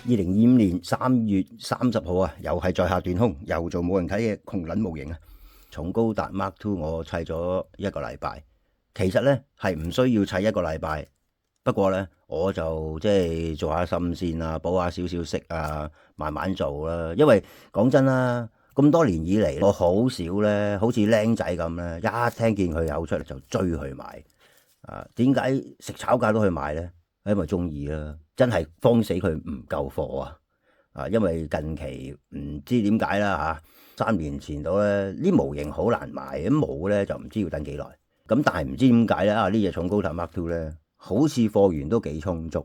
2025年3月30號啊，又係在下斷空，又做冇人睇嘅窮撚模型啊！重高達 Mark II 我砌咗一個禮拜，其實咧係唔需要砌一個禮拜，不過咧我就即係做下心先啊，補下少少色啊，慢慢做啦。因為講真啦，咁多年以嚟，我好少咧，好似僆仔咁咧，一聽見佢有出嚟就追去買啊！點解食炒價都去買咧？因為中意啦，真係慌死佢唔夠貨啊！因為近期唔知點解啦嚇，3年前到咧，啲模型好難買，咁冇咧就唔知要等幾耐。咁但係唔知點解咧呢隻重高達 Mark II 咧，好似貨源都幾充足。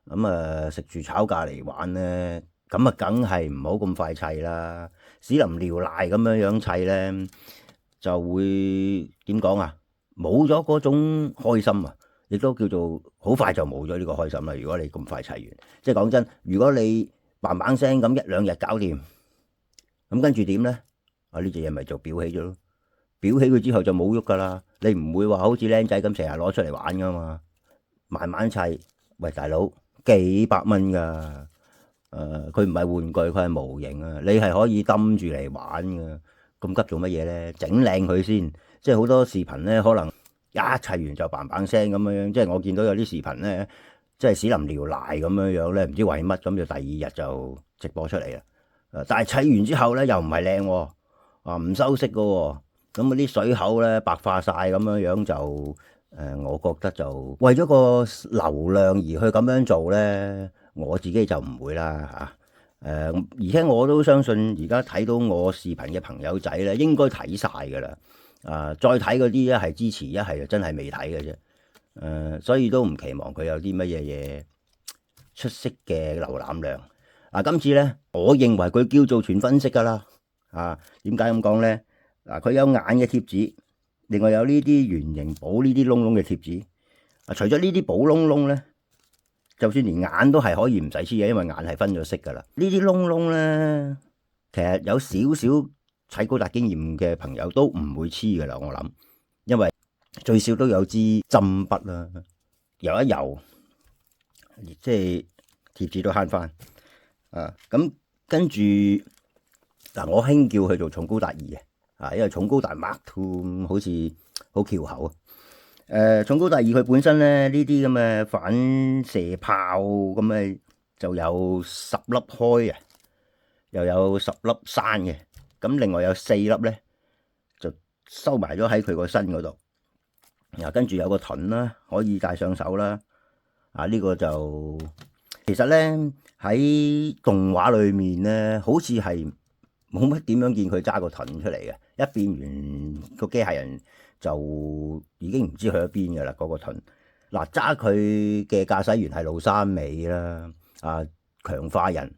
咁食住炒價嚟玩咧，咁啊梗係唔好咁快砌啦，屎淋尿瀨咁樣砌咧，就會點講啊？冇咗嗰種開心啊！亦都叫做好快就冇咗呢個開心啦。如果你咁快砌完，即係講真，如果你嘭嘭聲咁1-2日搞掂，咁跟住點咧？呢隻嘢咪就裱起咗咯。裱起佢之後就冇喐噶啦。你唔會話好似僆仔咁成日攞出嚟玩噶嘛。慢慢砌，喂大佬幾百蚊噶。佢唔係玩具，佢係模型啊。你係可以抌住嚟玩噶。咁急做乜嘢咧？整靚佢先。即係好多視頻咧，可能一砌完就嘭嘭聲咁樣，即係我見到有啲視頻咧，即係屎淋尿瀨咁樣樣咧，唔知為乜咁就第2日就直播出嚟啦。但係砌完之後咧又唔係靚喎，唔修飾嘅喎，咁嗰啲水口咧白化晒咁樣樣就我覺得就為咗個流量而去咁樣做咧，我自己就唔會啦嚇。而且我都相信而家睇到我視頻嘅朋友仔咧，應該睇晒㗎啦。再睇嗰啲一係支持，一係就真係未睇嘅啫。所以都唔期望佢有啲乜嘢出色嘅瀏覽量。今次咧，我認為佢叫做全分析㗎啦。點解咁講咧？佢有眼嘅貼紙，另外有呢啲圓形補呢啲窿窿嘅貼紙。除咗呢啲補窿窿咧，就算連眼都係可以唔使黐嘅，因為眼係分咗色㗎啦。呢啲窿窿咧，其實有少少砌高達經驗嘅朋友都唔會黐㗎啦，我諗，因為最少都有支針筆啦，油一油，即係貼紙都慳翻。咁跟住我興叫佢做重高達2嘅，因為重高達 Mark II 好似好翹口啊。重高達2佢本身咧呢啲咁嘅反射炮咁嘅就有10粒開嘅，又有10粒閂嘅。咁另外有4粒咧，就收埋咗喺佢個身嗰度。跟住有個盾啦，可以戴上手啦。呢個就其實咧喺動畫裏面咧，好似係冇乜點樣見佢揸個盾出嚟嘅。一變完個機械人就已經唔知去咗邊㗎啦。嗰個盾揸佢嘅駕駛員係路山美啦，強化人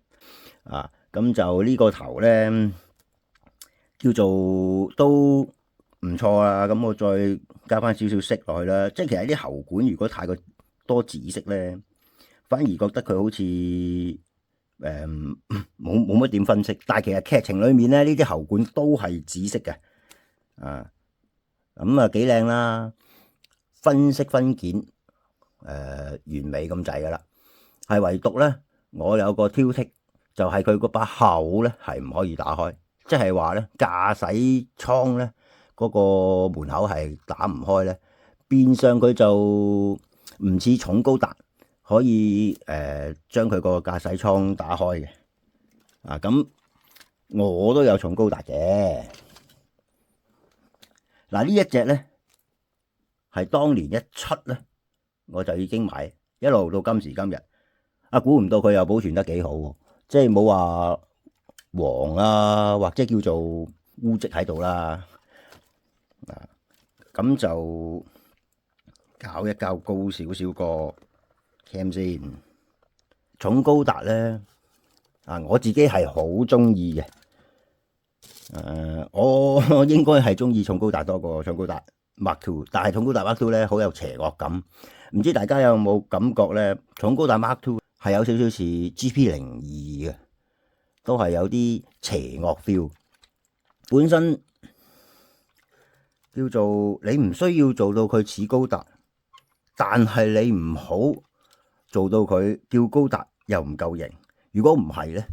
咁就呢個頭咧，叫做都唔錯啊！咁我再加翻少少色落去啦。即係其實啲喉管如果太過多紫色咧，反而覺得佢好似冇乜點分析。但係其實劇情裏面咧，呢啲喉管都係紫色嘅。咁幾靚啦，分析分件完美咁滯噶啦。係唯獨咧，我有個挑剔，就係佢嗰把口咧係唔可以打開。即係話咧，駕駛艙咧嗰個門口係打唔開咧，變相佢就唔似重高達可以將佢個駕駛艙打開嘅。咁我都有重高達嘅。呢一隻咧係當年一出咧，我就已經買，一路到今時今日。估唔到佢又保存得幾好喎，即係冇話黃或者叫做污跡喺度啦。咁就搞一較高少少個 cam 先。重高達咧我自己係好中意嘅。我應該係中意重高達多過重高達 Mark II，但係重高達 Mark II 咧好有邪惡感。唔知大家有冇感覺咧？重高達 Mark II係有少少似 GP02嘅，都係有啲邪惡 feel。本身叫做你唔需要做到佢似高達，但係你唔好做到佢叫高達又唔夠型，如果唔係咧，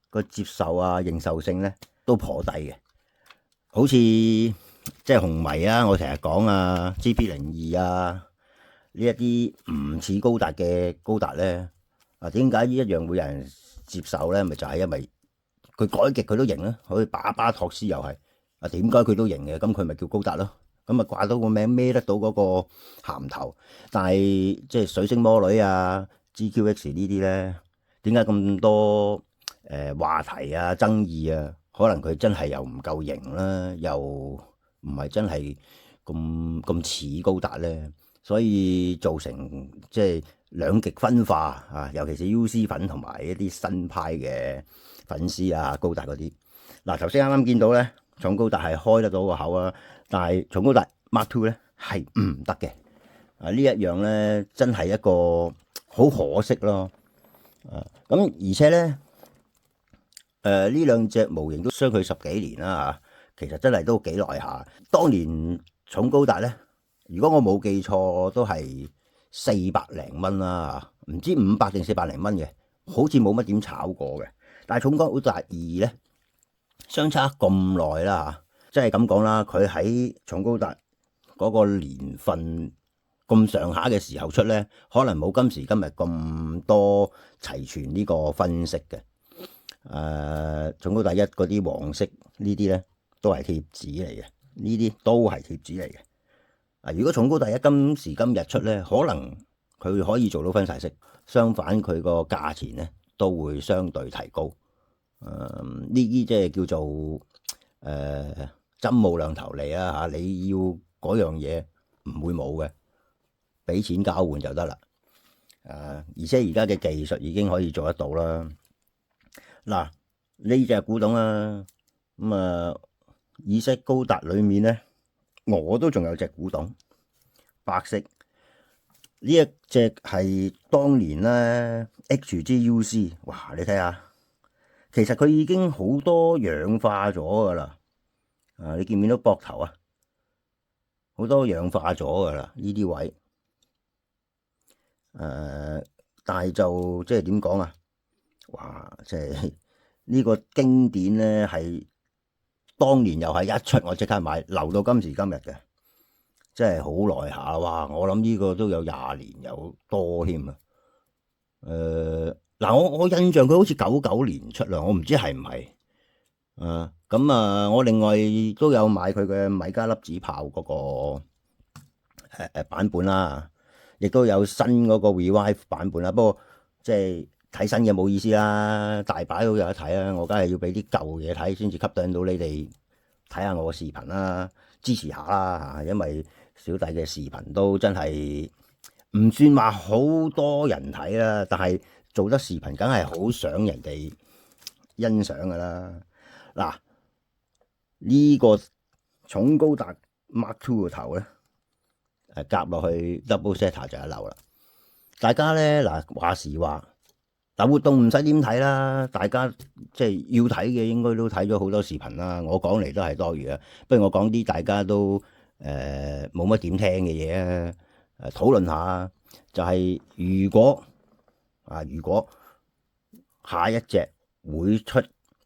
個接受啊認受性咧都頗低嘅。好似即係紅迷啊，我成日講啊，GP02啊呢一啲唔似高達嘅高達咧，點解呢一樣會有人接受咧？咪就係因為佢改極佢都型啦，好似巴巴托斯又係點解佢都型嘅？咁佢咪叫高達咯？咁啊掛到個名孭得到嗰個銜頭，但係即係水星魔女啊、GQX 呢啲咧，點解咁多話題啊、爭議啊？可能佢真係又唔夠型啦，又唔係真係咁似高達咧，所以造成即係兩極分化啊！尤其是 UC 粉同埋一啲新派嘅粉絲啊，高達嗰啲。嗱，頭先啱啱見到咧，重高達係開得到個口啊，但係重高達 Mark II 咧係唔得嘅。呢一樣咧真係一個好可惜咯。咁而且咧。呢兩隻模型都相距10幾年啦嚇，其實真係都幾耐下。當年重高達咧，如果我冇記錯，都係400零蚊啦，唔知500定400零蚊嘅，好似冇乜點炒過嘅。但係重高達2咧，相差咁耐啦嚇，即係咁講啦，佢喺重高達嗰個年份咁上下嘅時候出咧，可能冇今時今日咁多齊全呢個分析嘅。重高達1嗰啲黃色呢啲咧都係貼紙嚟嘅，呢啲都係貼紙嚟嘅。如果重高達1今時今日出咧，可能佢可以做到分晒色，相反佢個價錢咧都會相對提高。呢啲即係叫做針冇兩頭利啊嚇！你要嗰樣嘢唔會冇嘅，俾錢交換就得啦。而且而家嘅技術已經可以做得到啦。嗱，呢隻古董啊，咁意式高達裏面咧，我都仲有隻古董，白色呢一隻係當年咧 HGUC， 哇！你睇下，其實佢已經好多氧化咗噶啦，你見唔見到膊頭啊？好多氧化咗噶啦，呢啲位，但係就即係點講啊？哇！即係呢個經典咧，係當年又係一出我即刻買，留到今時今日嘅，即係好耐下。哇！我諗呢個都有20年有多添啊。嗱，我印象佢好似99年出啦，我唔知係唔係。咁我另外都有買佢嘅米加粒子炮嗰個版本啦，亦都有新嗰個 Revive 版本啦。不過即係睇新嘅冇意思啦，大把都有得睇啦。我梗係要俾啲舊嘢睇先至吸引到你哋睇下我嘅視頻啦，支持下啦嚇。因為小弟嘅視頻都真係唔算話好多人睇啦，但係做得視頻梗係好想人哋欣賞噶啦。嗱，呢個重高達 Mark II 個頭咧，夾落去 Double Zeta 就一流啦。大家咧嗱，話時話，嗱，活動唔使點睇啦，大家即係要睇嘅應該都睇咗好多視頻啦。我講嚟都係多餘啊，不如我講啲大家都冇乜點聽嘅嘢啊，討論下就係如果下一隻會出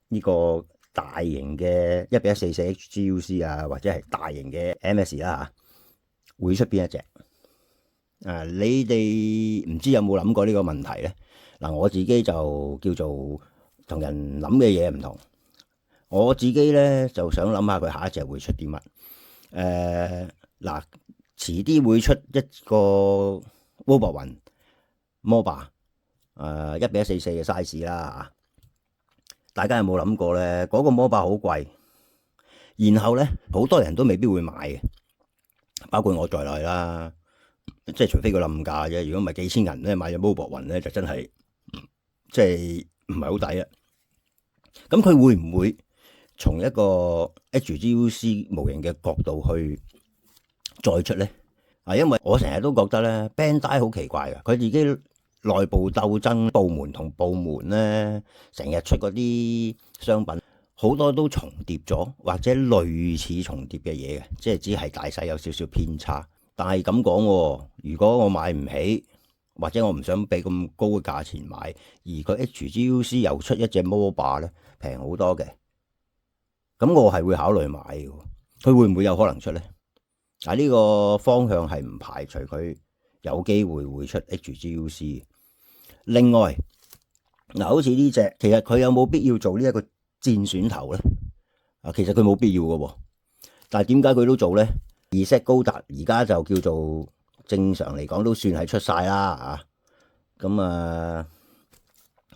呢個大型嘅1:144 HGUC 啊，或者係大型嘅 MS 啦嚇，會出邊一隻？你哋唔知有冇諗過呢個問題咧？嗱，我自己就叫做同人諗嘅嘢唔同，我自己咧就想諗下佢下一隻會出啲乜？嗱，遲啲會出一個 Wolverine MOBA 1:144嘅 size 啦嚇。大家有冇諗過咧？嗰個 MOBA 好貴，然後咧好多人都未必會買嘅，包括我在內啦。即係除非佢冧價啫，如果唔係幾千銀咧買隻 Wolverine咧，就真係即係唔係好抵啊！咁佢會唔會從一個 HGUC 模型嘅角度去再出咧？因為我成日都覺得咧 Bandai 好奇怪嘅，佢自己內部鬥爭，部門同部門咧，成日出嗰啲商品，好多都重疊咗，或者類似重疊嘅嘢嘅，即係只係大細有少少偏差。但係咁講喎，如果我買唔起，或者我唔想俾咁高嘅價錢買，而佢 HGUC 又出一隻 MOBA 咧，平好多嘅，咁我係會考慮買嘅。佢會唔會有可能出咧？啊，呢個方向係唔排除佢有機會會出 HGUC。另外嗱，好似呢隻，其實佢有冇必要做呢一個戰選頭咧？啊，其實佢冇必要嘅喎，但係點解佢都做咧？Z 高達而家就叫做正常嚟講都算係出晒啦啊！咁啊，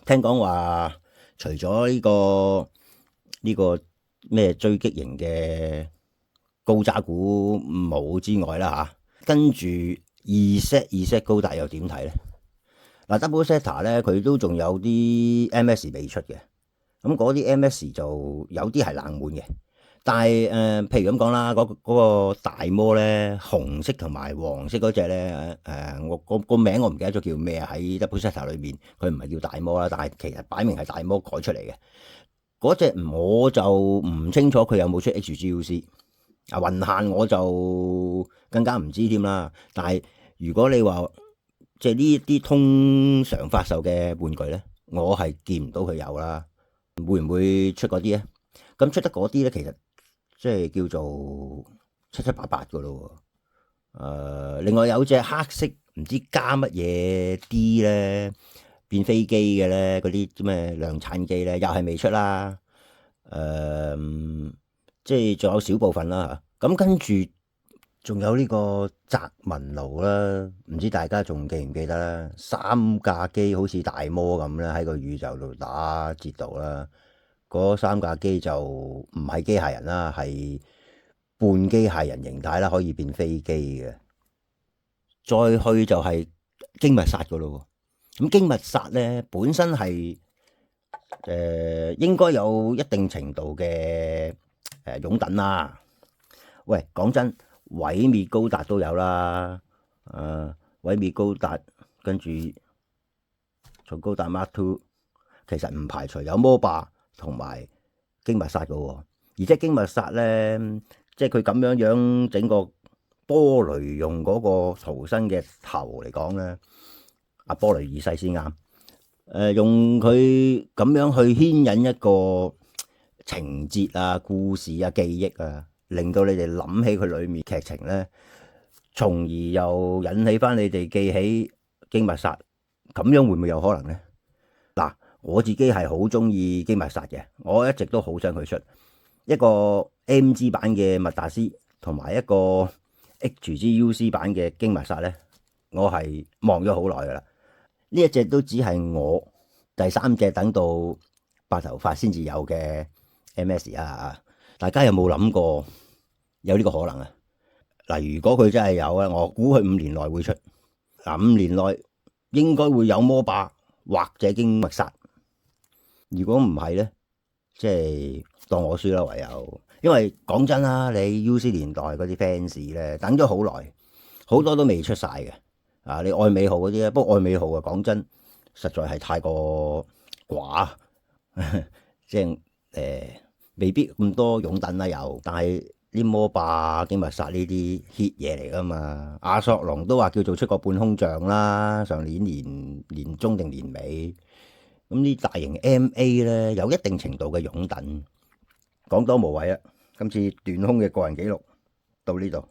聽講話除咗呢個咩追擊型嘅高渣股冇之外啦嚇，跟住2Z 高達又點睇咧？嗱，Double Zeta 咧佢都仲有啲 MS 未出嘅，咁嗰啲 MS 就有啲係冷門嘅。但係譬如咁講啦，嗰個大魔咧，紅色同埋黃色嗰隻咧，我個名我唔記得咗叫咩啊？喺 Double Zeta 裏面，佢唔係叫大魔啦，但係其實擺明係大魔改出嚟嘅。嗰隻我就唔清楚佢有冇出 HGUC 啊，雲限我就更加唔知添啦。但係如果你話即係呢啲通常發售嘅玩具咧，我係見唔到佢有啦。會唔會出嗰啲咧？咁出得嗰啲咧，其實即係叫做七七八八噶咯。另外有隻黑色唔知加乜嘢 D 咧，變飛機嘅咧，嗰啲咩量產機咧，又係未出啦。即係仲有少部分啦。咁跟住仲有呢個澤文奴啦，唔知大家仲記唔記得啦？三架機好似大魔咁啦，喺個宇宙度打折道啦。嗰三架機就唔係機械人啦，係半機械人形態啦，可以變飛機嘅。再去就係驚密殺噶咯。咁驚密殺咧本身係應該有一定程度嘅擁躉啦。喂，講真，毀滅高達都有啦。毀滅高達跟住從高達 Mark II， 其實唔排除有MOBA同埋驚密殺嘅喎，而且驚密殺咧，即係佢咁樣整個波雷用嗰個逃生嘅頭嚟講咧，阿波雷二世先啱。用佢咁樣去牽引一個情節啊、故事啊、記憶啊，令到你哋諗起佢裏面劇情咧，從而又引起翻你哋記起驚密殺，咁樣會唔會有可能咧？嗱，我自己係好中意驚密殺嘅，我一直都好想佢出一個 MG 版嘅密達斯，同埋一個 HGUC 版嘅驚密殺咧，我係望咗好耐噶啦。呢一隻都只係我第三隻等到白頭髮先至有嘅 MS 啊！大家有冇諗過有呢個可能啊？嗱，如果佢真係有咧，我估佢5年內會出。嗱，5年內應該會有MOBA或者驚密殺。如果唔係咧，即係當我輸啦，唯有。因為講真啦，你 UC 年代嗰啲 fans 咧，等咗好耐，好多都未出晒嘅。啊，你愛美號嗰啲咧，不過愛美號啊，講真，實在係太過寡，即係未必咁多擁躉啦有。但係啲MOBA驚密殺呢啲 hit 嘢嚟噶嘛，亞索龍都話叫做出個半空像啦，上年年中定年尾。咁啲大型 MA 咧，有一定程度嘅擁躉，講多無謂啦。今次斷空嘅個人紀錄到呢度。